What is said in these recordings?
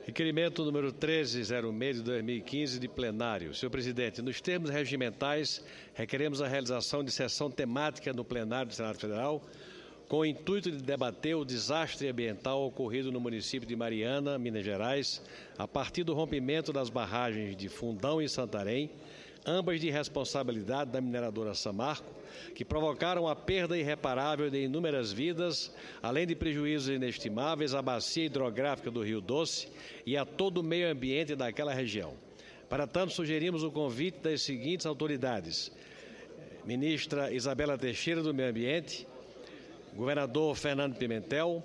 Requerimento número 1306 de 2015 de plenário. Senhor presidente, nos termos regimentais, requeremos a realização de sessão temática no plenário do Senado Federal com o intuito de debater o desastre ambiental ocorrido no município de Mariana, Minas Gerais, a partir do rompimento das barragens de Fundão e Santarém, ambas de responsabilidade da mineradora Samarco, que provocaram a perda irreparável de inúmeras vidas, além de prejuízos inestimáveis à bacia hidrográfica do Rio Doce e a todo o meio ambiente daquela região. Para tanto, sugerimos o convite das seguintes autoridades: ministra Isabela Teixeira, do Meio Ambiente, governador Fernando Pimentel,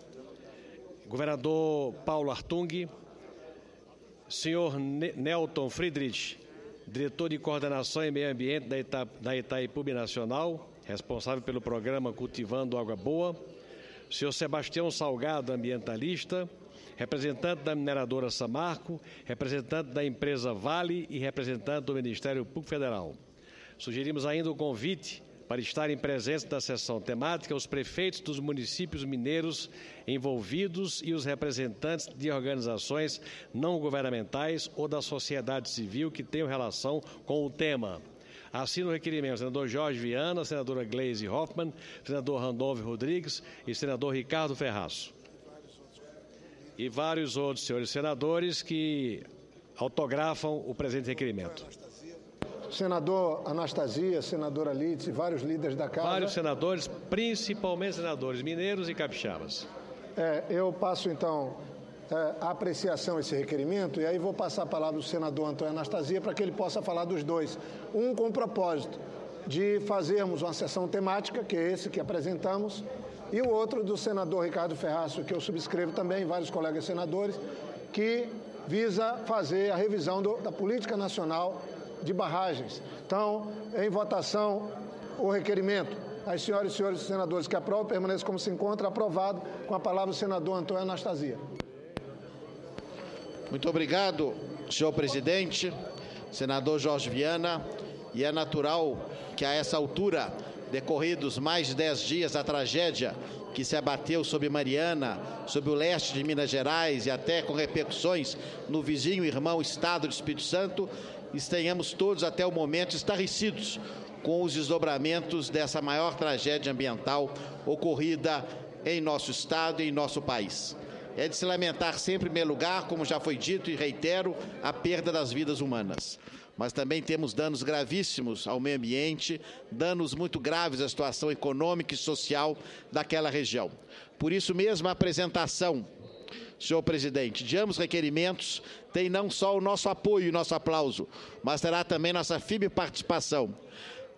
governador Paulo Artung, senhor Nelton Friedrich, diretor de Coordenação e Meio Ambiente da Itaipu Nacional, responsável pelo programa Cultivando Água Boa, senhor Sebastião Salgado, ambientalista, representante da mineradora Samarco, representante da empresa Vale e representante do Ministério Público Federal. Sugerimos ainda o convite para estarem presentes na sessão temática os prefeitos dos municípios mineiros envolvidos e os representantes de organizações não governamentais ou da sociedade civil que tenham relação com o tema. Assino o requerimento senador Jorge Viana, senadora Gleisi Hoffmann, senador Randolfo Rodrigues e senador Ricardo Ferraço. E vários outros senhores senadores que autografam o presente requerimento. Senador Anastasia, senadora Lídice, vários líderes da Casa. Vários senadores, principalmente senadores mineiros e capixabas. Eu passo, então, a apreciação a esse requerimento e aí vou passar a palavra ao senador Antônio Anastasia para que ele possa falar dos dois. Um com o propósito de fazermos uma sessão temática, que é esse que apresentamos, e o outro do senador Ricardo Ferraço, que eu subscrevo também, vários colegas senadores, que visa fazer a revisão da política nacional de barragens. Então, em votação, o requerimento. As senhoras e senhores senadores que aprovam, permaneçam como se encontra. Aprovado. Com a palavra o senador Antônio Anastasia. Muito obrigado, senhor presidente, senador Jorge Viana. E é natural que a essa altura, decorridos mais de 10 dias da tragédia que se abateu sobre Mariana, sobre o leste de Minas Gerais e até com repercussões no vizinho irmão estado do Espírito Santo, estejamos todos até o momento estarrecidos com os desdobramentos dessa maior tragédia ambiental ocorrida em nosso estado e em nosso país. É de se lamentar sempre, em primeiro lugar, como já foi dito e reitero, a perda das vidas humanas. Mas também temos danos gravíssimos ao meio ambiente, danos muito graves à situação econômica e social daquela região. Por isso mesmo, a apresentação, senhor presidente, de ambos requerimentos tem não só o nosso apoio e nosso aplauso, mas terá também nossa firme participação,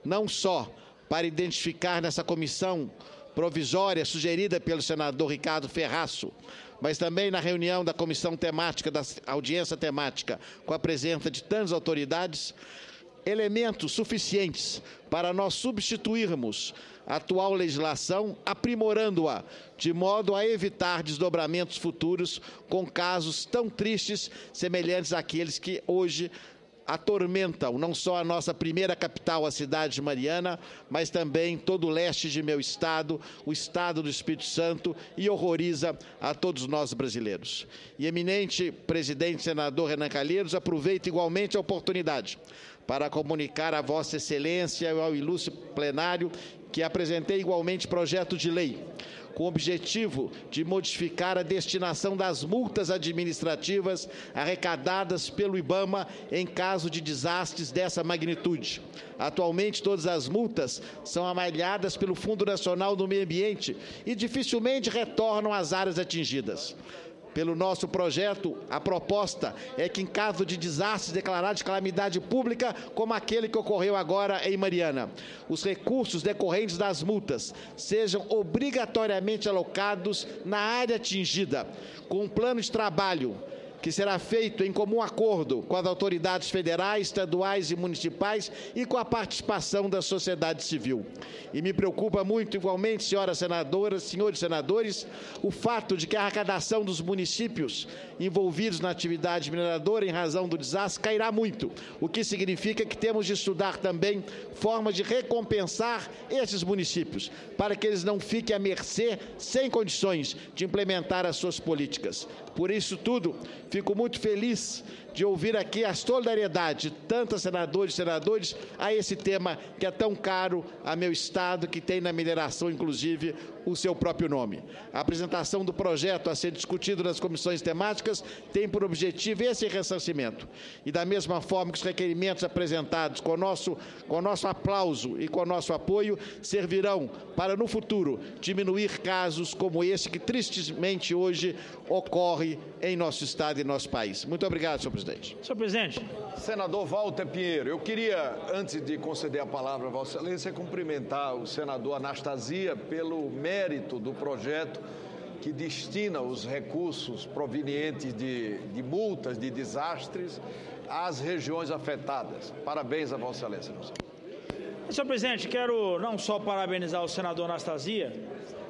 não só para identificar nessa comissão provisória sugerida pelo senador Ricardo Ferraço, mas também na reunião da comissão temática, da audiência temática, com a presença de tantas autoridades, elementos suficientes para nós substituirmos a atual legislação, aprimorando-a, de modo a evitar desdobramentos futuros com casos tão tristes, semelhantes àqueles que hoje atormentam não só a nossa primeira capital, a cidade de Mariana, mas também todo o leste de meu estado, o estado do Espírito Santo, e horroriza a todos nós brasileiros. E eminente presidente senador Renan Calheiros, aproveito igualmente a oportunidade para comunicar a Vossa Excelência e ao ilustre plenário que apresentei igualmente projeto de lei com o objetivo de modificar a destinação das multas administrativas arrecadadas pelo IBAMA em caso de desastres dessa magnitude. Atualmente, todas as multas são amalhadas pelo Fundo Nacional do Meio Ambiente e dificilmente retornam às áreas atingidas. Pelo nosso projeto, a proposta é que, em caso de desastres declarados de calamidade pública, como aquele que ocorreu agora em Mariana, os recursos decorrentes das multas sejam obrigatoriamente alocados na área atingida, com um plano de trabalho que será feito em comum acordo com as autoridades federais, estaduais e municipais e com a participação da sociedade civil. E me preocupa muito, igualmente, senhoras senadoras, senhores senadores, o fato de que a arrecadação dos municípios envolvidos na atividade mineradora em razão do desastre cairá muito, o que significa que temos de estudar também formas de recompensar esses municípios, para que eles não fiquem à mercê, sem condições de implementar as suas políticas. Por isso tudo, fico muito feliz de ouvir aqui a solidariedade de tantos senadores e senadores a esse tema que é tão caro a meu Estado, que tem na mineração, inclusive, o seu próprio nome. A apresentação do projeto a ser discutido nas comissões temáticas tem por objetivo esse ressarcimento. E da mesma forma que os requerimentos apresentados com o nosso aplauso e com o nosso apoio servirão para, no futuro, diminuir casos como esse que tristemente hoje ocorre em nosso Estado e nosso país. Muito obrigado, senhor presidente. Senhor presidente. Senador Walter Pinheiro, eu queria, antes de conceder a palavra a Vossa Excelência, cumprimentar o senador Anastasia pelo mérito do projeto que destina os recursos provenientes de multas, de desastres, às regiões afetadas. Parabéns a Vossa Excelência. Senhor presidente, quero não só parabenizar o senador Anastasia,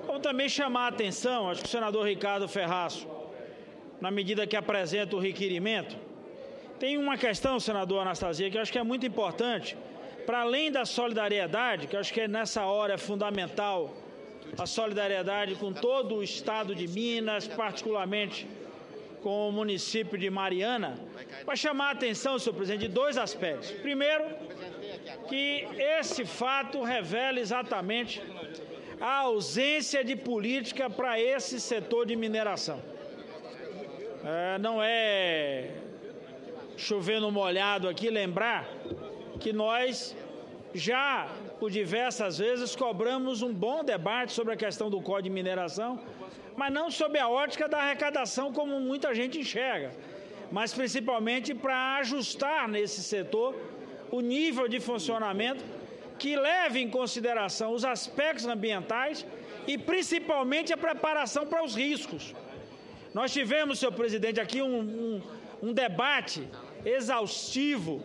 como também chamar a atenção, acho que o senador Ricardo Ferraço, na medida que apresenta o requerimento, tem uma questão, senador Anastasia, que eu acho que é muito importante, para além da solidariedade, que eu acho que nessa hora é fundamental a solidariedade com todo o Estado de Minas, particularmente com o município de Mariana, para chamar a atenção, senhor presidente, de dois aspectos. Primeiro, que esse fato revela exatamente a ausência de política para esse setor de mineração. Não é chover no molhado aqui lembrar que nós já, por diversas vezes, cobramos um bom debate sobre a questão do Código de Mineração, mas não sob a ótica da arrecadação, como muita gente enxerga, mas principalmente para ajustar nesse setor o nível de funcionamento que leve em consideração os aspectos ambientais e principalmente a preparação para os riscos. Nós tivemos, senhor presidente, aqui um debate exaustivo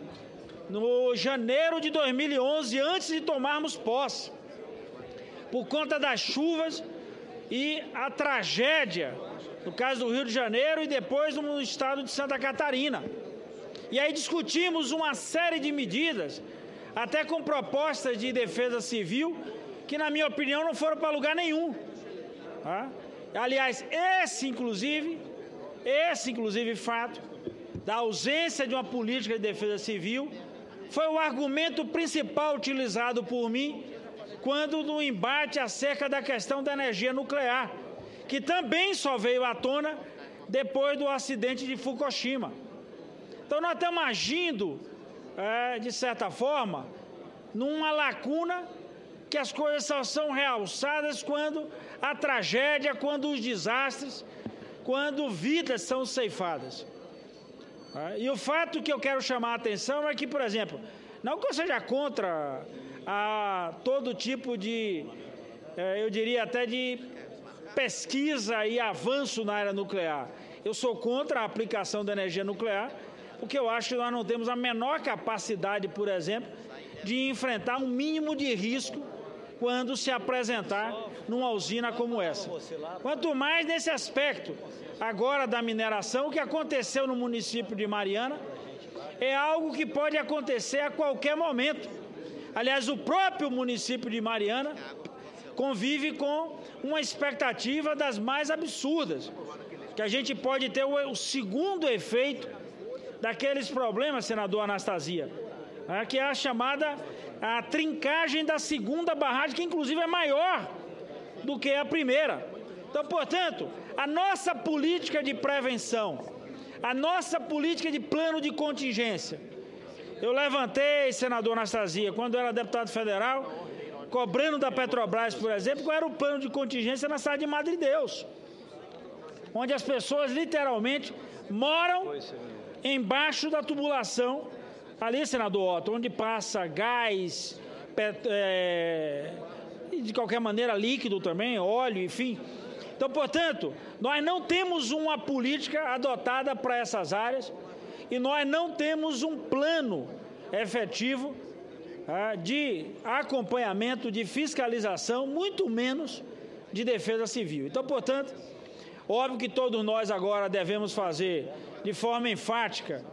no janeiro de 2011, antes de tomarmos posse, por conta das chuvas e a tragédia, no caso do Rio de Janeiro e depois no estado de Santa Catarina. E aí discutimos uma série de medidas, até com propostas de defesa civil, que na minha opinião não foram para lugar nenhum. Aliás, esse inclusive fato da ausência de uma política de defesa civil foi o argumento principal utilizado por mim quando no embate acerca da questão da energia nuclear, que também só veio à tona depois do acidente de Fukushima. Então nós estamos agindo, de certa forma, numa lacuna que as coisas só são realçadas quando a tragédia, quando os desastres, quando vidas são ceifadas. E o fato que eu quero chamar a atenção é que, por exemplo, não que eu seja contra todo tipo de, eu diria até de pesquisa e avanço na área nuclear. Eu sou contra a aplicação da energia nuclear, porque eu acho que nós não temos a menor capacidade, por exemplo, de enfrentar um mínimo de risco quando se apresentar numa usina como essa. Quanto mais nesse aspecto, agora da mineração, o que aconteceu no município de Mariana é algo que pode acontecer a qualquer momento. Aliás, o próprio município de Mariana convive com uma expectativa das mais absurdas, que a gente pode ter o segundo efeito daqueles problemas, senador Anastasia, que é a chamada a trincagem da segunda barragem, que inclusive é maior do que a primeira. Então, portanto, a nossa política de prevenção, a nossa política de plano de contingência, eu levantei, senador Anastasia, quando eu era deputado federal, cobrando da Petrobras, por exemplo, qual era o plano de contingência na cidade de Madre Deus, onde as pessoas literalmente moram embaixo da tubulação, ali, senador Otto, onde passa gás, de qualquer maneira líquido também, óleo, enfim. Então, portanto, nós não temos uma política adotada para essas áreas e nós não temos um plano efetivo de acompanhamento, de fiscalização, muito menos de defesa civil. Então, portanto, óbvio que todos nós agora devemos fazer de forma enfática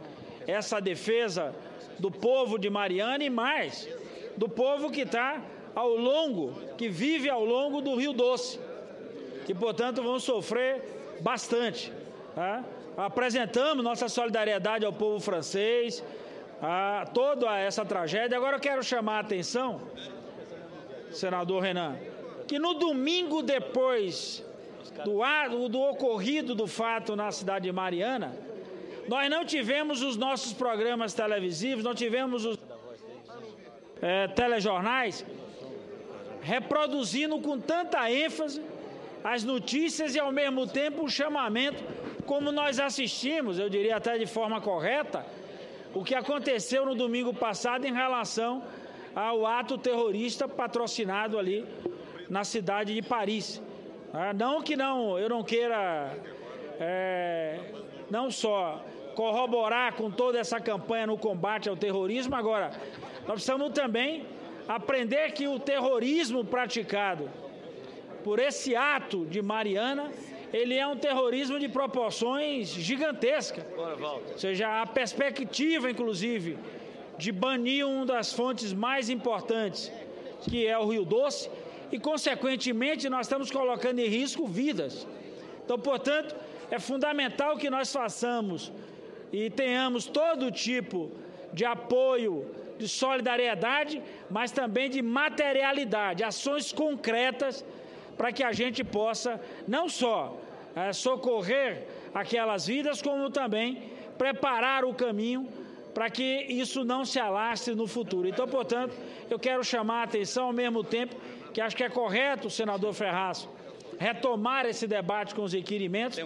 essa defesa do povo de Mariana e mais, do povo que está que vive ao longo do Rio Doce, que, portanto, vão sofrer bastante. Tá? Apresentamos nossa solidariedade ao povo francês, a toda essa tragédia. Agora eu quero chamar a atenção, senador Renan, que no domingo depois do ocorrido do fato na cidade de Mariana, nós não tivemos os nossos programas televisivos, não tivemos os telejornais reproduzindo com tanta ênfase as notícias e ao mesmo tempo o chamamento, como nós assistimos, eu diria até de forma correta, o que aconteceu no domingo passado em relação ao ato terrorista patrocinado ali na cidade de Paris. Não que eu não queira não só corroborar com toda essa campanha no combate ao terrorismo, agora nós precisamos também aprender que o terrorismo praticado por esse ato de Mariana, ele é um terrorismo de proporções gigantescas. Ou seja, a perspectiva, inclusive, de banir uma das fontes mais importantes, que é o Rio Doce, e, consequentemente, nós estamos colocando em risco vidas. Então, portanto, é fundamental que nós façamos e tenhamos todo tipo de apoio, de solidariedade, mas também de materialidade, ações concretas, para que a gente possa não só socorrer aquelas vidas, como também preparar o caminho para que isso não se alastre no futuro. Então, portanto, eu quero chamar a atenção ao mesmo tempo que acho que é correto, senador Ferraz, retomar esse debate com os requerimentos,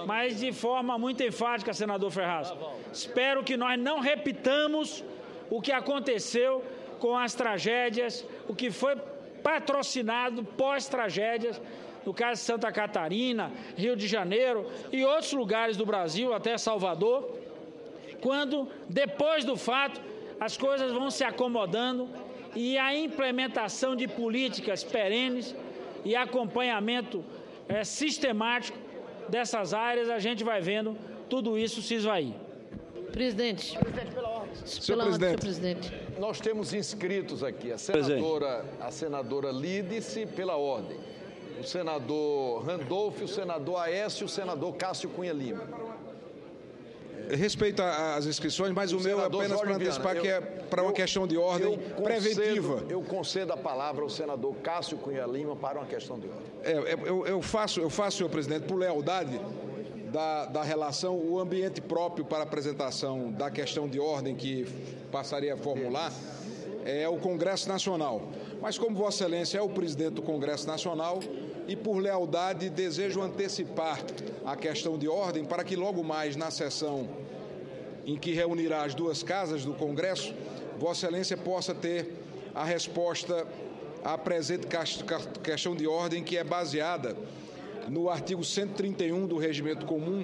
mas de forma muito enfática, senador Ferraz. Espero que nós não repitamos o que aconteceu com as tragédias, o que foi patrocinado pós-tragédias, no caso de Santa Catarina, Rio de Janeiro e outros lugares do Brasil, até Salvador, quando, depois do fato, as coisas vão se acomodando e a implementação de políticas perenes e acompanhamento sistemático dessas áreas, a gente vai vendo tudo isso se esvair. Presidente. Pela ordem. Senhor presidente. Nós temos inscritos aqui a senadora Lídice, pela ordem, o senador Randolfo, o senador Aécio e o senador Cássio Cunha Lima. Respeito às inscrições, mas o meu é apenas para antecipar que é para uma questão de ordem preventiva. Eu concedo a palavra ao senador Cássio Cunha Lima para uma questão de ordem. Eu faço, senhor presidente, por lealdade da relação, o ambiente próprio para a apresentação da questão de ordem que passaria a formular é o Congresso Nacional. Mas como Vossa Excelência é o presidente do Congresso Nacional e por lealdade desejo antecipar a questão de ordem para que logo mais na sessão em que reunirá as duas casas do Congresso, Vossa Excelência possa ter a resposta à presente questão de ordem, que é baseada no artigo 131 do Regimento Comum,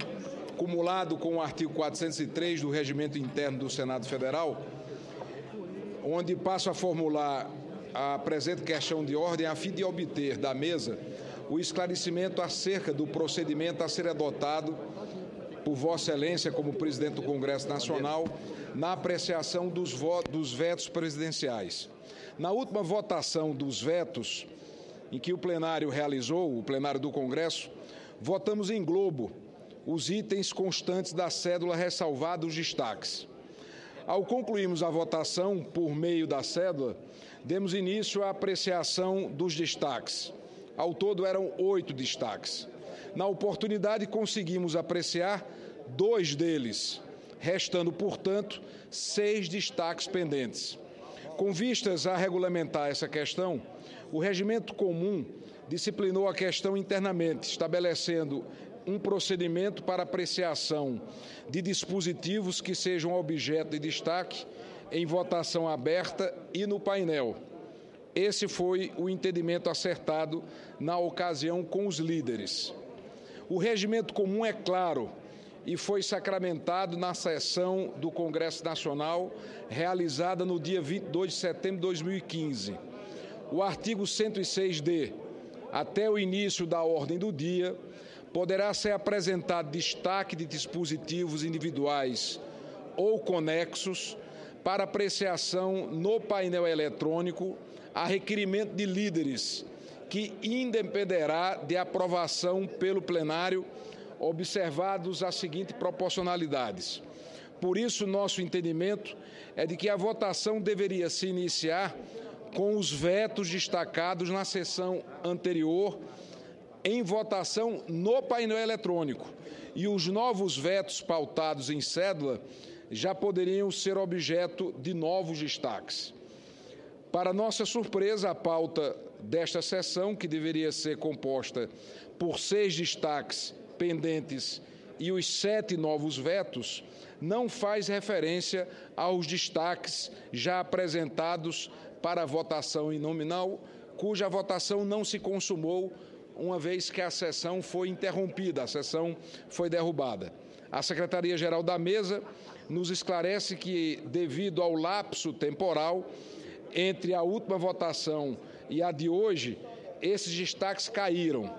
cumulado com o artigo 403 do Regimento Interno do Senado Federal, onde passo a formular a presente questão de ordem a fim de obter da mesa o esclarecimento acerca do procedimento a ser adotado por Vossa Excelência como presidente do Congresso Nacional na apreciação dos vetos presidenciais. Na última votação dos vetos, em que o plenário realizou, o plenário do Congresso, votamos em globo os itens constantes da cédula ressalvada os destaques. Ao concluirmos a votação por meio da cédula, demos início à apreciação dos destaques. Ao todo eram 8 destaques. Na oportunidade conseguimos apreciar 2 deles, restando, portanto, 6 destaques pendentes. Com vistas a regulamentar essa questão, o Regimento Comum disciplinou a questão internamente, estabelecendo um procedimento para apreciação de dispositivos que sejam objeto de destaque em votação aberta e no painel. Esse foi o entendimento acertado na ocasião com os líderes. O Regimento Comum é claro e foi sacramentado na sessão do Congresso Nacional realizada no dia 22 de setembro de 2015. O artigo 106-D, até o início da ordem do dia, poderá ser apresentado destaque de dispositivos individuais ou conexos para apreciação no painel eletrônico a requerimento de líderes, que independerá de aprovação pelo plenário observados as seguintes proporcionalidades. Por isso, nosso entendimento é de que a votação deveria se iniciar com os vetos destacados na sessão anterior em votação no painel eletrônico, e os novos vetos pautados em cédula já poderiam ser objeto de novos destaques. Para nossa surpresa, a pauta desta sessão, que deveria ser composta por 6 destaques pendentes e os 7 novos vetos, não faz referência aos destaques já apresentados para a votação em nominal, cuja votação não se consumou, uma vez que a sessão foi interrompida, a sessão foi derrubada. A Secretaria-Geral da Mesa nos esclarece que, devido ao lapso temporal entre a última votação e a de hoje, esses destaques caíram.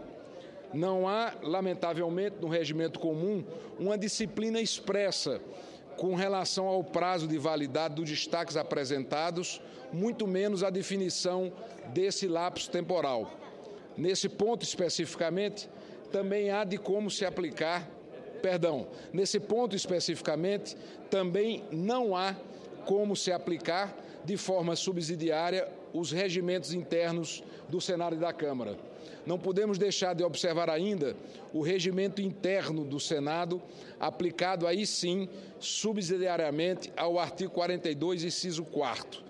Não há, lamentavelmente, no regimento comum, uma disciplina expressa com relação ao prazo de validade dos destaques apresentados, muito menos a definição desse lapso temporal. Nesse ponto especificamente, também há de como se aplicar, nesse ponto especificamente, também não há como se aplicar de forma subsidiária os regimentos internos do Senado e da Câmara. Não podemos deixar de observar ainda o regimento interno do Senado, aplicado aí sim, subsidiariamente ao artigo 42, inciso 4º.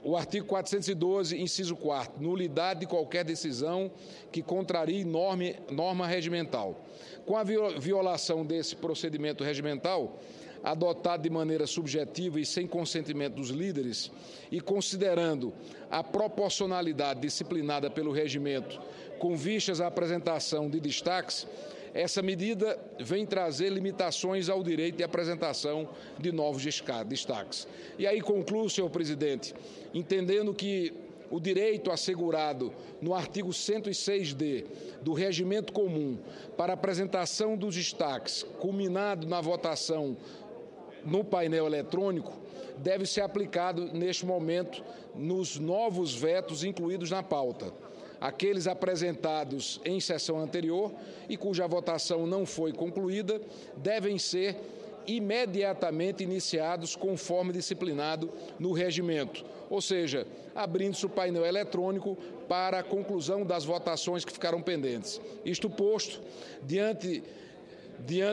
O artigo 412, inciso 4º, nulidade de qualquer decisão que contrarie norma regimental. Com a violação desse procedimento regimental, adotado de maneira subjetiva e sem consentimento dos líderes, e considerando a proporcionalidade disciplinada pelo regimento com vistas à apresentação de destaques, essa medida vem trazer limitações ao direito de apresentação de novos destaques. E aí concluo, senhor presidente, entendendo que o direito assegurado no artigo 106D do Regimento Comum para apresentação dos destaques, culminado na votação no painel eletrônico, deve ser aplicado neste momento nos novos vetos incluídos na pauta. Aqueles apresentados em sessão anterior e cuja votação não foi concluída devem ser imediatamente iniciados conforme disciplinado no regimento, ou seja, abrindo-se o painel eletrônico para a conclusão das votações que ficaram pendentes. Isto posto, diante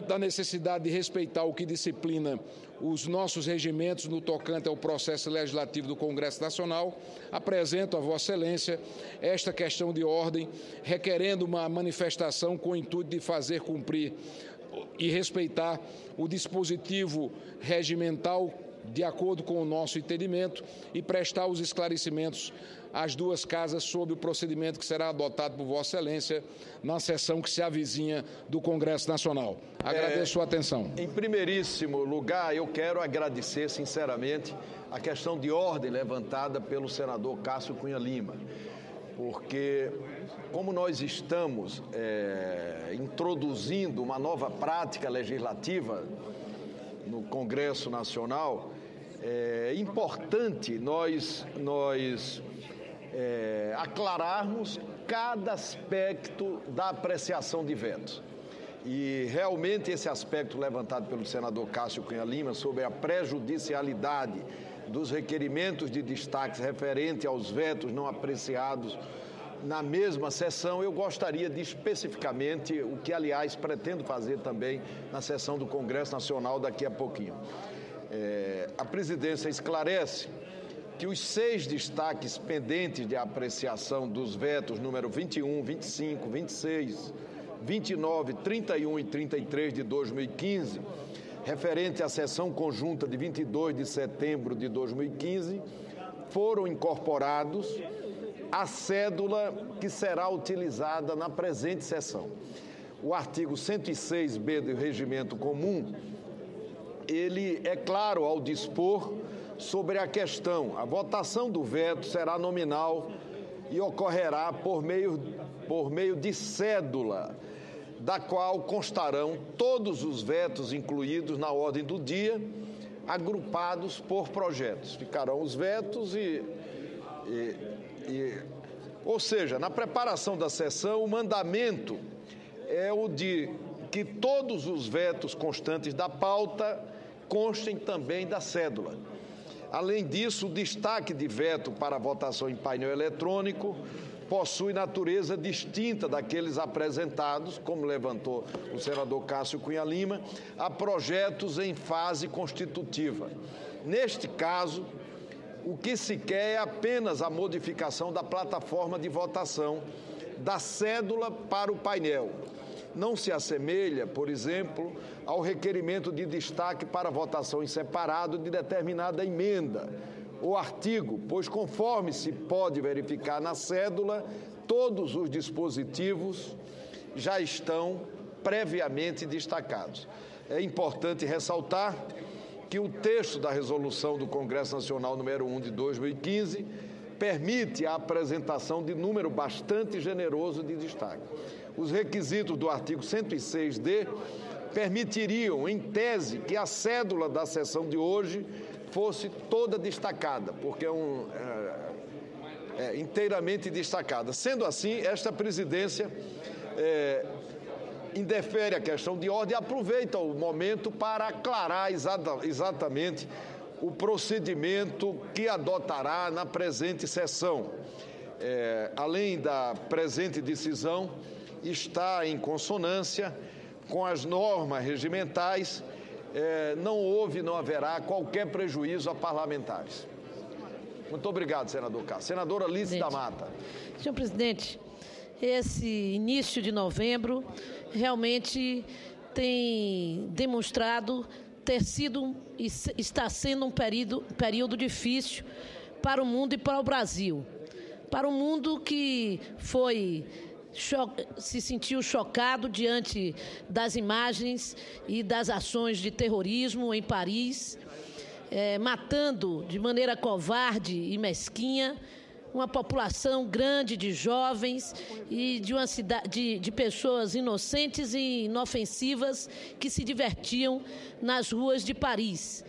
da necessidade de respeitar o que disciplina os nossos regimentos no tocante ao processo legislativo do Congresso Nacional, apresento a Vossa Excelência esta questão de ordem, requerendo uma manifestação com o intuito de fazer cumprir e respeitar o dispositivo regimental de acordo com o nosso entendimento e prestar os esclarecimentos às duas casas sobre o procedimento que será adotado por Vossa Excelência na sessão que se avizinha do Congresso Nacional. Agradeço sua atenção. Em primeiríssimo lugar, eu quero agradecer sinceramente a questão de ordem levantada pelo senador Cássio Cunha Lima, porque como nós estamos introduzindo uma nova prática legislativa no Congresso Nacional, é importante nós aclararmos cada aspecto da apreciação de vetos. E realmente esse aspecto levantado pelo senador Cássio Cunha Lima sobre a prejudicialidade dos requerimentos de destaques referente aos vetos não apreciados na mesma sessão, eu gostaria de especificamente, o que aliás pretendo fazer também na sessão do Congresso Nacional daqui a pouquinho. A presidência esclarece que os 6 destaques pendentes de apreciação dos vetos número 21, 25, 26, 29, 31 e 33 de 2015, referente à sessão conjunta de 22 de setembro de 2015, foram incorporados à cédula que será utilizada na presente sessão. O artigo 106B do Regimento Comum, ele é claro ao dispor sobre a questão. A votação do veto será nominal e ocorrerá por meio de cédula, da qual constarão todos os vetos incluídos na ordem do dia, agrupados por projetos. Ficarão os vetos ou seja, na preparação da sessão, o mandamento é o de que todos os vetos constantes da pauta constem também da cédula. Além disso, o destaque de veto para a votação em painel eletrônico possui natureza distinta daqueles apresentados, como levantou o senador Cássio Cunha Lima, a projetos em fase constitutiva. Neste caso, o que se quer é apenas a modificação da plataforma de votação da cédula para o painel. Não se assemelha, por exemplo, ao requerimento de destaque para votação em separado de determinada emenda ou artigo, pois, conforme se pode verificar na cédula, todos os dispositivos já estão previamente destacados. É importante ressaltar que o texto da resolução do Congresso Nacional número 1 de 2015 permite a apresentação de número bastante generoso de destaque. Os requisitos do artigo 106D permitiriam, em tese, que a cédula da sessão de hoje fosse toda destacada, porque é inteiramente destacada. Sendo assim, esta presidência indefere a questão de ordem e aproveita o momento para aclarar exatamente o procedimento que adotará na presente sessão. Além da presente decisão, está em consonância com as normas regimentais, não houve e não haverá qualquer prejuízo a parlamentares. Muito obrigado, senador Cássio. Senadora Alice da Mata. Senhor presidente, esse início de novembro realmente tem demonstrado ter sido e está sendo um período difícil para o mundo e para o Brasil. Para o mundo que se sentiu chocado diante das imagens e das ações de terrorismo em Paris, matando de maneira covarde e mesquinha uma população grande de jovens e de uma cidade de pessoas inocentes e inofensivas que se divertiam nas ruas de Paris.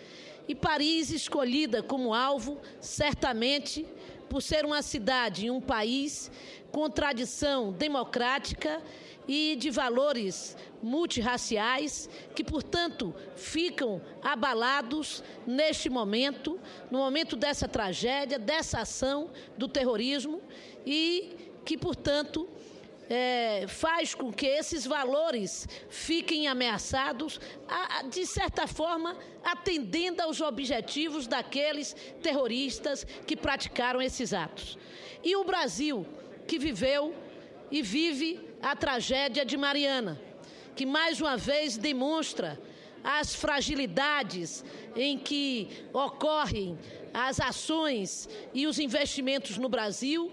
E Paris escolhida como alvo, certamente, por ser uma cidade e um país com tradição democrática e de valores multirraciais, que, portanto, ficam abalados neste momento, no momento dessa tragédia, dessa ação do terrorismo, e que, portanto, faz com que esses valores fiquem ameaçados, de certa forma, atendendo aos objetivos daqueles terroristas que praticaram esses atos. E o Brasil, que viveu e vive a tragédia de Mariana, que mais uma vez demonstra as fragilidades em que ocorrem as ações e os investimentos no Brasil,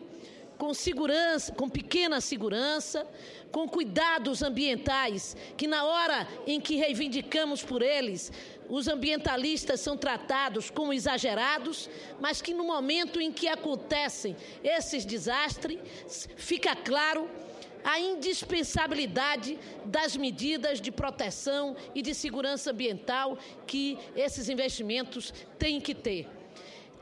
com segurança, com pequena segurança, com cuidados ambientais, que na hora em que reivindicamos por eles, os ambientalistas são tratados como exagerados, mas que no momento em que acontecem esses desastres, fica claro a indispensabilidade das medidas de proteção e de segurança ambiental que esses investimentos têm que ter.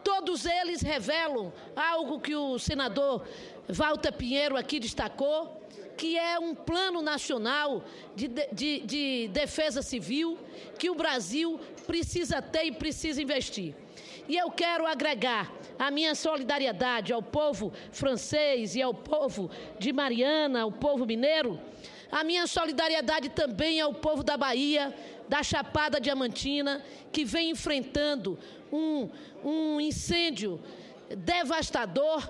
Todos eles revelam algo que o senador Walter Pinheiro aqui destacou, que é um plano nacional de defesa civil que o Brasil precisa ter e precisa investir. E eu quero agregar a minha solidariedade ao povo francês e ao povo de Mariana, ao povo mineiro, a minha solidariedade também ao povo da Bahia, da Chapada Diamantina, que vem enfrentando um incêndio devastador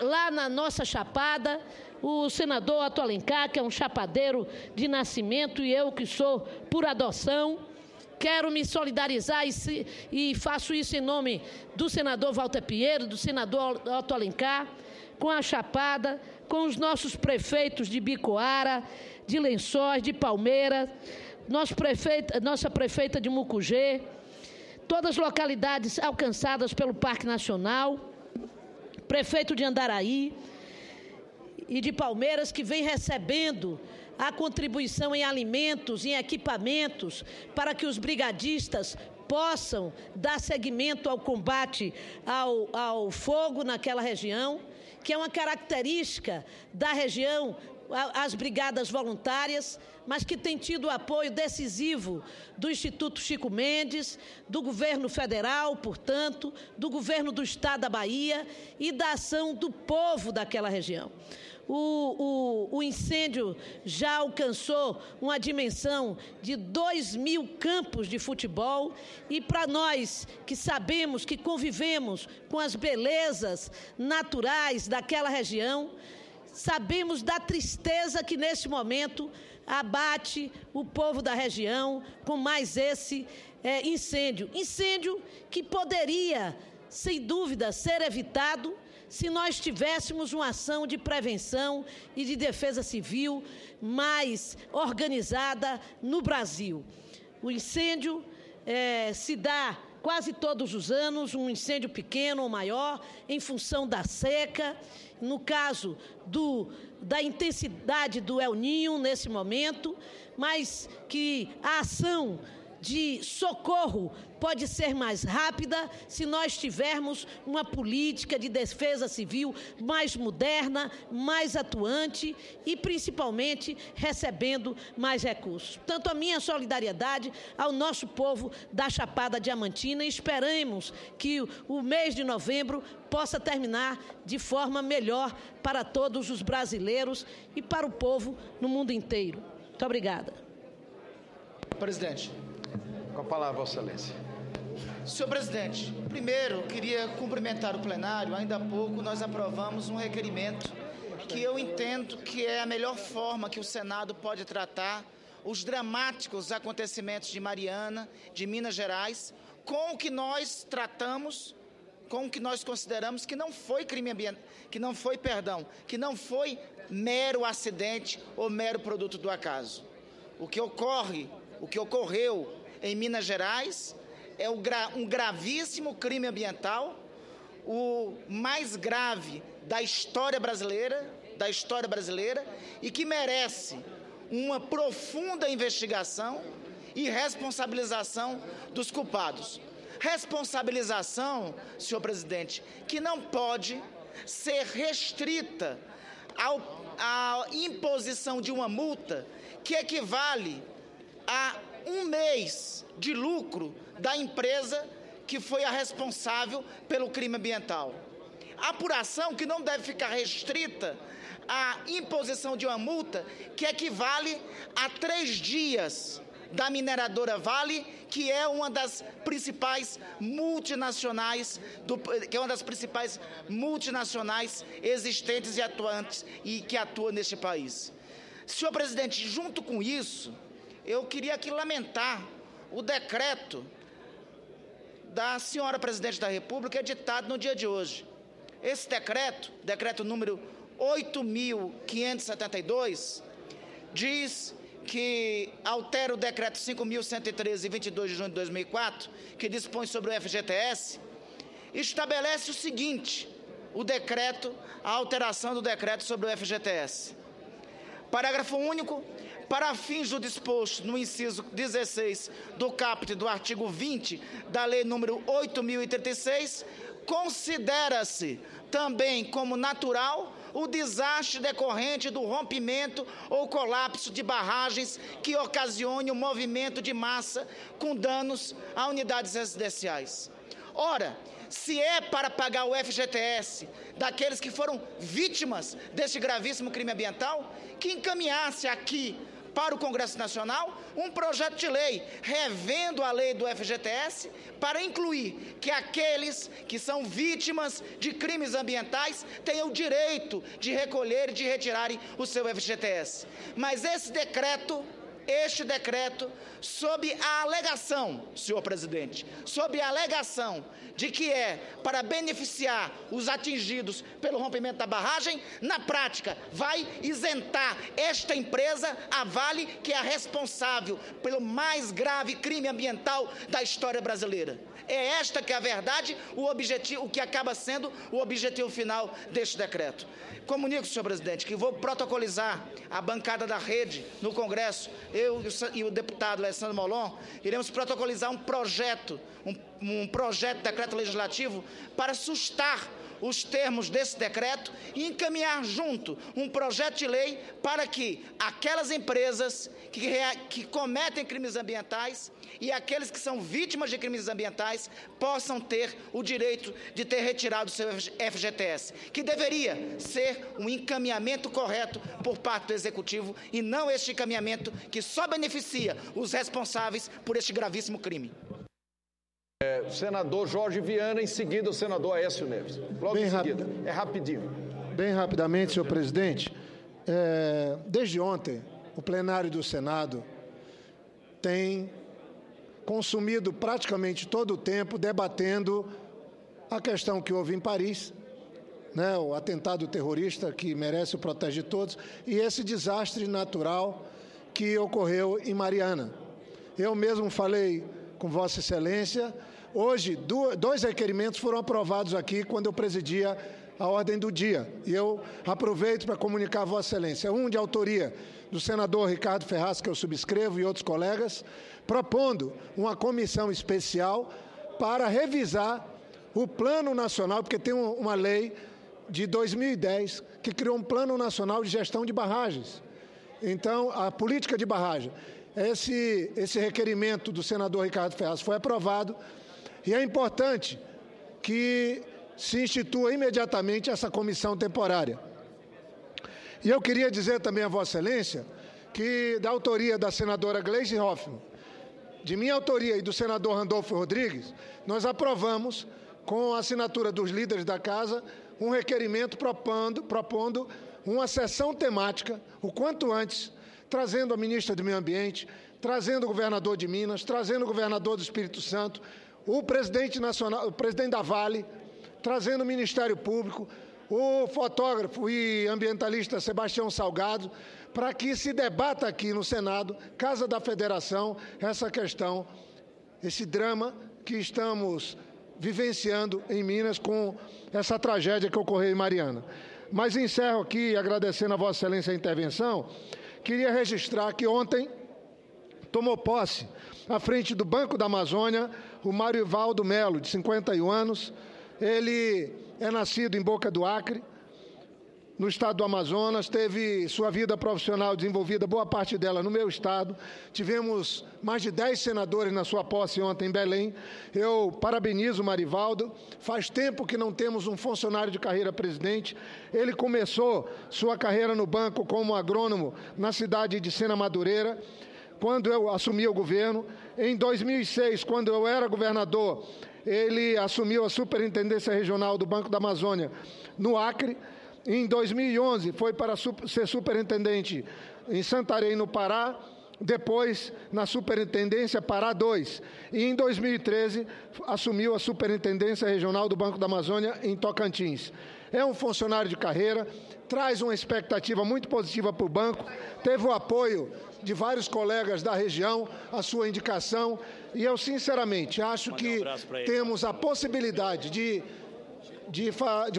lá na nossa Chapada. O senador Otto Alencar, que é um chapadeiro de nascimento, e eu que sou por adoção, quero me solidarizar e faço isso em nome do senador Walter Pinheiro, do senador Otto Alencar, com a Chapada, com os nossos prefeitos de Bicoara, de Lençóis, de Palmeiras, nossa prefeita de Mucugê, todas as localidades alcançadas pelo Parque Nacional, prefeito de Andaraí e de Palmeiras, que vem recebendo a contribuição em alimentos, em equipamentos, para que os brigadistas possam dar seguimento ao combate ao fogo naquela região, que é uma característica da região as brigadas voluntárias, mas que tem tido o apoio decisivo do Instituto Chico Mendes, do governo federal, portanto, do governo do estado da Bahia e da ação do povo daquela região. O incêndio já alcançou uma dimensão de 2.000 campos de futebol e para nós que sabemos, que convivemos com as belezas naturais daquela região, sabemos da tristeza que neste momento abate o povo da região com mais esse incêndio. Incêndio que poderia, sem dúvida, ser evitado se nós tivéssemos uma ação de prevenção e de defesa civil mais organizada no Brasil. O incêndio se dá quase todos os anos, um incêndio pequeno ou maior, em função da seca, no caso da intensidade do El Niño nesse momento, mas que a ação de socorro pode ser mais rápida se nós tivermos uma política de defesa civil mais moderna, mais atuante e, principalmente, recebendo mais recursos. Portanto, a minha solidariedade ao nosso povo da Chapada Diamantina e esperamos que o mês de novembro possa terminar de forma melhor para todos os brasileiros e para o povo no mundo inteiro. Muito obrigada. Presidente. Com a palavra, Vossa Excelência. Senhor presidente, primeiro queria cumprimentar o plenário. Ainda há pouco nós aprovamos um requerimento que eu entendo que é a melhor forma que o Senado pode tratar os dramáticos acontecimentos de Mariana, de Minas Gerais, com o que nós tratamos, com o que nós consideramos que não foi crime ambiental, que não foi mero acidente ou mero produto do acaso. O que ocorreu em Minas Gerais é um gravíssimo crime ambiental, o mais grave da história brasileira, e que merece uma profunda investigação e responsabilização dos culpados. Responsabilização, senhor presidente, que não pode ser restrita à imposição de uma multa que equivale a 1 mês de lucro da empresa que foi a responsável pelo crime ambiental. Apuração que não deve ficar restrita à imposição de uma multa que equivale a 3 dias da mineradora Vale, que é uma das principais multinacionais existentes e atuantes e que atua neste país. Senhor presidente, junto com isso, eu queria aqui lamentar o decreto da senhora presidente da República editado no dia de hoje. Esse decreto número 8.572, diz que altera o decreto 5.113, 22 de junho de 2004, que dispõe sobre o FGTS, estabelece o seguinte, a alteração do decreto sobre o FGTS. Parágrafo único. Para fins do disposto no inciso 16 do caput do artigo 20 da Lei número 8.036, considera-se também como natural o desastre decorrente do rompimento ou colapso de barragens que ocasione o movimento de massa com danos a unidades residenciais. Ora, se é para pagar o FGTS daqueles que foram vítimas deste gravíssimo crime ambiental, que encaminhasse aqui para o Congresso Nacional um projeto de lei revendo a lei do FGTS para incluir que aqueles que são vítimas de crimes ambientais tenham o direito de recolher e de retirarem o seu FGTS. Mas este decreto, sob a alegação, senhor presidente, de que é para beneficiar os atingidos pelo rompimento da barragem, na prática vai isentar esta empresa, a Vale, que é a responsável pelo mais grave crime ambiental da história brasileira. É esta que é a verdade, o que acaba sendo o objetivo final deste decreto. Comunico, senhor presidente, que vou protocolizar a bancada da rede no Congresso, eu e o deputado Alessandro Molon, iremos protocolizar um projeto de decreto legislativo para sustar os termos desse decreto e encaminhar junto um projeto de lei para que aquelas empresas que cometem crimes ambientais e aqueles que são vítimas de crimes ambientais possam ter o direito de ter retirado o seu FGTS, que deveria ser um encaminhamento correto por parte do Executivo e não este encaminhamento que só beneficia os responsáveis por este gravíssimo crime. Senador Jorge Viana, em seguida o senador Aécio Neves. Logo em seguida. É rapidinho. Bem rapidamente, senhor presidente. Desde ontem, o plenário do Senado tem consumido praticamente todo o tempo debatendo a questão que houve em Paris, né, o atentado terrorista que merece o protege de todos, e esse desastre natural que ocorreu em Mariana. Eu mesmo falei com Vossa Excelência. Hoje, dois requerimentos foram aprovados aqui quando eu presidia a ordem do dia. E eu aproveito para comunicar a Vossa Excelência. Um de autoria do senador Ricardo Ferraz, que eu subscrevo, e outros colegas, propondo uma comissão especial para revisar o Plano Nacional, porque tem uma lei de 2010 que criou um Plano Nacional de Gestão de Barragens. Então, a política de barragem. Esse requerimento do senador Ricardo Ferraz foi aprovado e é importante que se institua imediatamente essa comissão temporária. E eu queria dizer também a Vossa Excelência que, da autoria da senadora Gleisi Hoffmann, de minha autoria e do senador Randolfo Rodrigues, nós aprovamos, com a assinatura dos líderes da Casa, um requerimento propondo uma sessão temática, o quanto antes, trazendo a ministra do Meio Ambiente, trazendo o governador de Minas, trazendo o governador do Espírito Santo, o presidente nacional, o presidente da Vale, trazendo o Ministério Público, o fotógrafo e ambientalista Sebastião Salgado, para que se debata aqui no Senado, Casa da Federação, essa questão, esse drama que estamos vivenciando em Minas com essa tragédia que ocorreu em Mariana. Mas encerro aqui, agradecendo a Vossa Excelência a intervenção. Queria registrar que ontem tomou posse, à frente do Banco da Amazônia, o Marivaldo Melo, de 51 anos. Ele é nascido em Boca do Acre, no estado do Amazonas, teve sua vida profissional desenvolvida, boa parte dela no meu estado. Tivemos mais de 10 senadores na sua posse ontem em Belém. Eu parabenizo o Marivaldo. Faz tempo que não temos um funcionário de carreira presidente. Ele começou sua carreira no banco como agrônomo na cidade de Sena Madureira, quando eu assumi o governo. Em 2006, quando eu era governador, ele assumiu a superintendência regional do Banco da Amazônia no Acre. Em 2011, foi para ser superintendente em Santarém, no Pará, depois na Superintendência Pará 2. E em 2013, assumiu a Superintendência Regional do Banco da Amazônia em Tocantins. É um funcionário de carreira, traz uma expectativa muito positiva para o banco, teve o apoio de vários colegas da região, a sua indicação, e eu, sinceramente, acho que temos a possibilidade de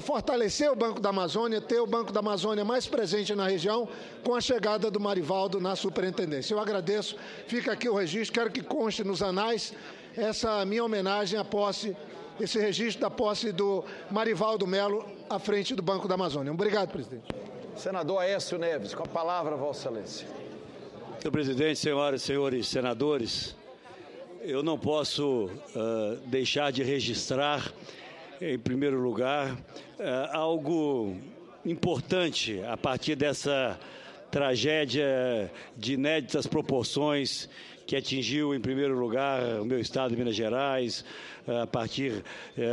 fortalecer o Banco da Amazônia, ter o Banco da Amazônia mais presente na região, com a chegada do Marivaldo na superintendência. Eu agradeço, fica aqui o registro, quero que conste nos anais essa minha homenagem à posse, esse registro da posse do Marivaldo Melo à frente do Banco da Amazônia. Obrigado, presidente. Senador Aécio Neves, com a palavra, Vossa Excelência. Senhor presidente, senhoras e senhores senadores, eu não posso deixar de registrar, em primeiro lugar, algo importante a partir dessa tragédia de inéditas proporções que atingiu, em primeiro lugar, o meu estado de Minas Gerais, a partir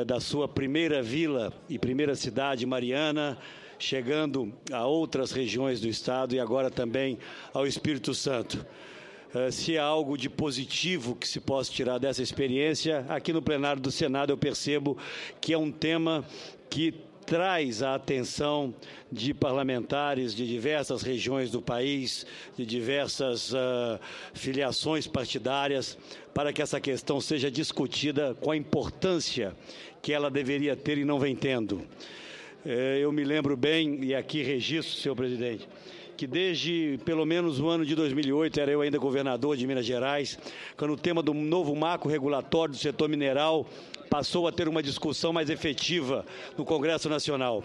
da sua primeira vila e primeira cidade, Mariana, chegando a outras regiões do estado e agora também ao Espírito Santo. Se há algo de positivo que se possa tirar dessa experiência, aqui no plenário do Senado eu percebo que é um tema que traz a atenção de parlamentares de diversas regiões do país, de diversas filiações partidárias, para que essa questão seja discutida com a importância que ela deveria ter e não vem tendo. Eu me lembro bem, e aqui registro, senhor presidente, que desde pelo menos o ano de 2008, era eu ainda governador de Minas Gerais, quando o tema do novo marco regulatório do setor mineral passou a ter uma discussão mais efetiva no Congresso Nacional.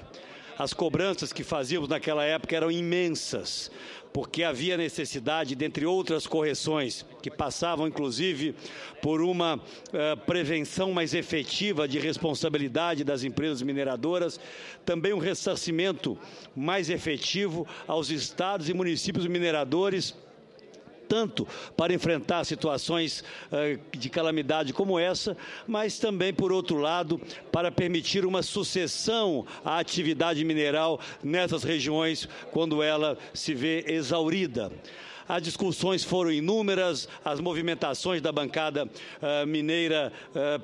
As cobranças que fazíamos naquela época eram imensas, porque havia necessidade, dentre outras correções, que passavam inclusive por uma prevenção mais efetiva de responsabilidade das empresas mineradoras, também um ressarcimento mais efetivo aos estados e municípios mineradores, tanto para enfrentar situações de calamidade como essa, mas também, por outro lado, para permitir uma sucessão à atividade mineral nessas regiões quando ela se vê exaurida. As discussões foram inúmeras, as movimentações da bancada mineira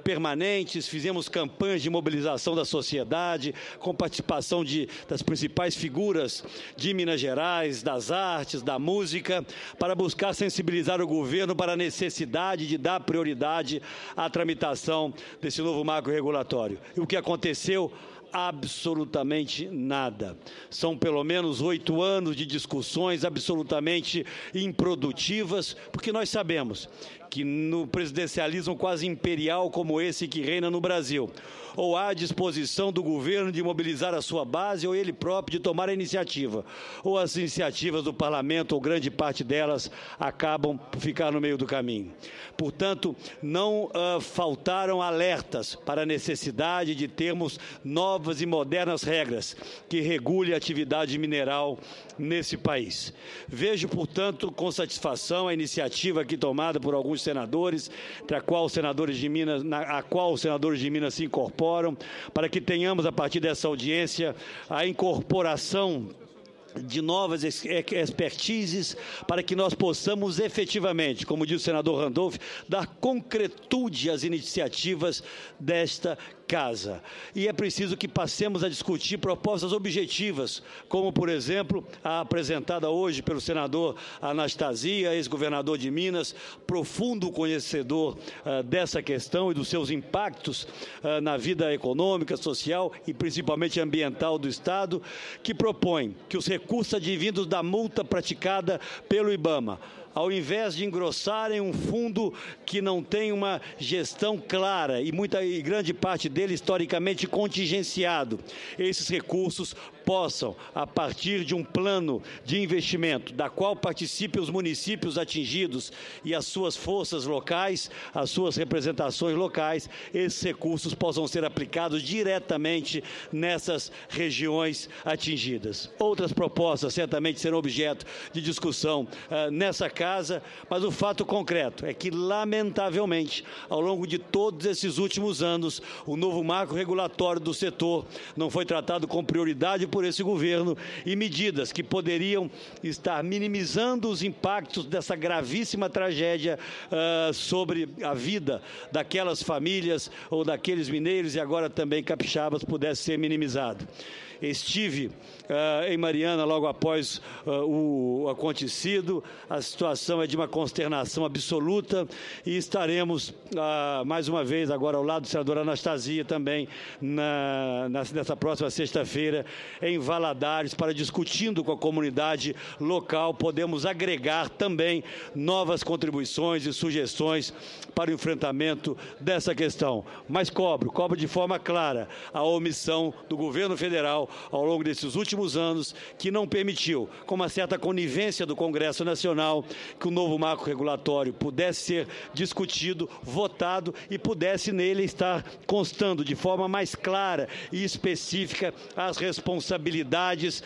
permanentes, fizemos campanhas de mobilização da sociedade, com participação das principais figuras de Minas Gerais, das artes, da música, para buscar sensibilizar o governo para a necessidade de dar prioridade à tramitação desse novo marco regulatório. E o que aconteceu? Absolutamente nada. São pelo menos 8 anos de discussões absolutamente improdutivas, porque nós sabemos que no presidencialismo quase imperial como esse que reina no Brasil, ou há disposição do governo de mobilizar a sua base ou ele próprio de tomar a iniciativa, ou as iniciativas do parlamento, ou grande parte delas, acabam por ficar no meio do caminho. Portanto, não faltaram alertas para a necessidade de termos novas e modernas regras que regulem a atividade mineral nesse país. Vejo, portanto, com satisfação a iniciativa aqui tomada por alguns senadores, a qual os senadores de Minas se incorporam, para que tenhamos, a partir dessa audiência, a incorporação de novas expertises para que nós possamos efetivamente, como disse o senador Randolph, dar concretude às iniciativas desta casa. E é preciso que passemos a discutir propostas objetivas, como, por exemplo, a apresentada hoje pelo senador Anastasia, ex-governador de Minas, profundo conhecedor dessa questão e dos seus impactos na vida econômica, social e principalmente ambiental do Estado, que propõe que os recursos advindos da multa praticada pelo IBAMA, ao invés de engrossarem um fundo que não tem uma gestão clara e grande parte dele historicamente contingenciado, esses recursos possam, a partir de um plano de investimento, da qual participem os municípios atingidos e as suas forças locais, as suas representações locais, esses recursos possam ser aplicados diretamente nessas regiões atingidas. Outras propostas certamente serão objeto de discussão nessa casa, mas o fato concreto é que, lamentavelmente, ao longo de todos esses últimos anos, o novo marco regulatório do setor não foi tratado com prioridade por esse governo, e medidas que poderiam estar minimizando os impactos dessa gravíssima tragédia sobre a vida daquelas famílias ou daqueles mineiros e agora também capixabas pudesse ser minimizado. Estive em Mariana logo após o acontecido. A situação é de uma consternação absoluta e estaremos mais uma vez agora ao lado do senador Anastasia também nessa próxima sexta-feira em Valadares para, discutindo com a comunidade local, podemos agregar também novas contribuições e sugestões para o enfrentamento dessa questão. Mas cobro de forma clara a omissão do governo federal ao longo desses últimos anos, que não permitiu, com uma certa conivência do Congresso Nacional, que o novo marco regulatório pudesse ser discutido, votado e pudesse nele estar constando de forma mais clara e específica as responsabilidades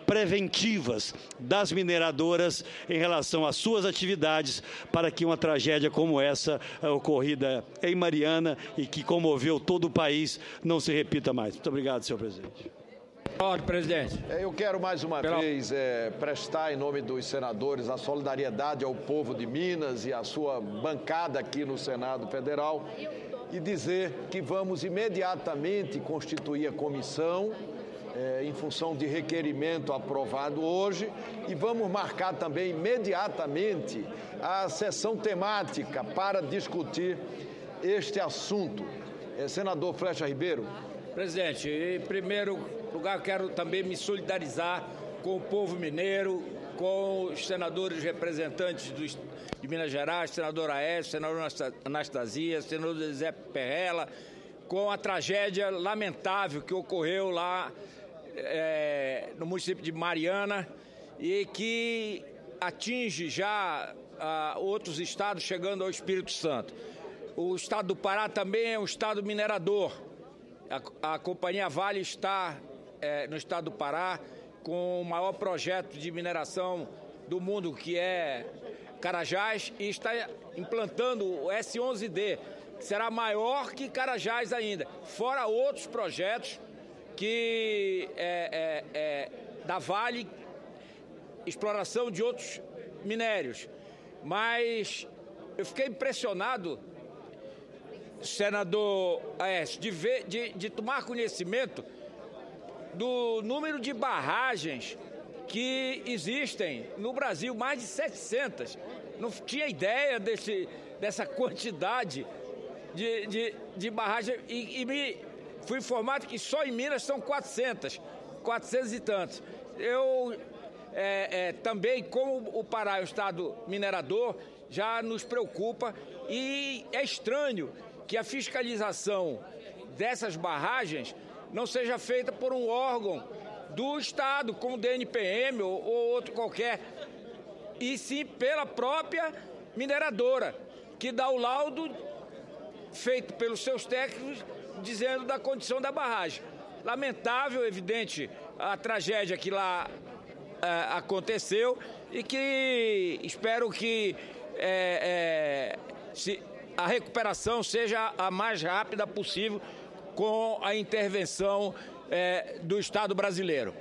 preventivas das mineradoras em relação às suas atividades, para que uma tragédia como essa ocorrida em Mariana e que comoveu todo o país não se repita mais. Muito obrigado, senhor presidente. Ordem, presidente. Eu quero mais uma vez prestar, em nome dos senadores, a solidariedade ao povo de Minas e à sua bancada aqui no Senado Federal e dizer que vamos imediatamente constituir a comissão em função de requerimento aprovado hoje e vamos marcar também imediatamente a sessão temática para discutir este assunto. Senador Flecha Ribeiro. Presidente, em primeiro lugar, quero também me solidarizar com o povo mineiro com os senadores representantes de Minas Gerais, senador Aécio, senador Anastasia, senador Zé Perrella, com a tragédia lamentável que ocorreu lá no município de Mariana e que atinge já outros estados, chegando ao Espírito Santo. O estado do Pará também é um estado minerador. A companhia Vale está no estado do Pará com o maior projeto de mineração do mundo, que é Carajás, e está implantando o S11D, que será maior que Carajás ainda, fora outros projetos que da Vale, exploração de outros minérios. Mas eu fiquei impressionado, senador Aécio, de tomar conhecimento do número de barragens que existem no Brasil, mais de 700. Não tinha ideia dessa quantidade de barragens e fui informado que só em Minas são 400 e tantos. Eu também, como o Pará é um estado minerador, já nos preocupa e é estranho que a fiscalização dessas barragens não seja feita por um órgão do estado, como o DNPM ou outro qualquer, e sim pela própria mineradora, que dá o laudo feito pelos seus técnicos dizendo da condição da barragem. Lamentável, evidente, a tragédia que lá aconteceu e que espero que a recuperação seja a mais rápida possível com a intervenção do Estado brasileiro.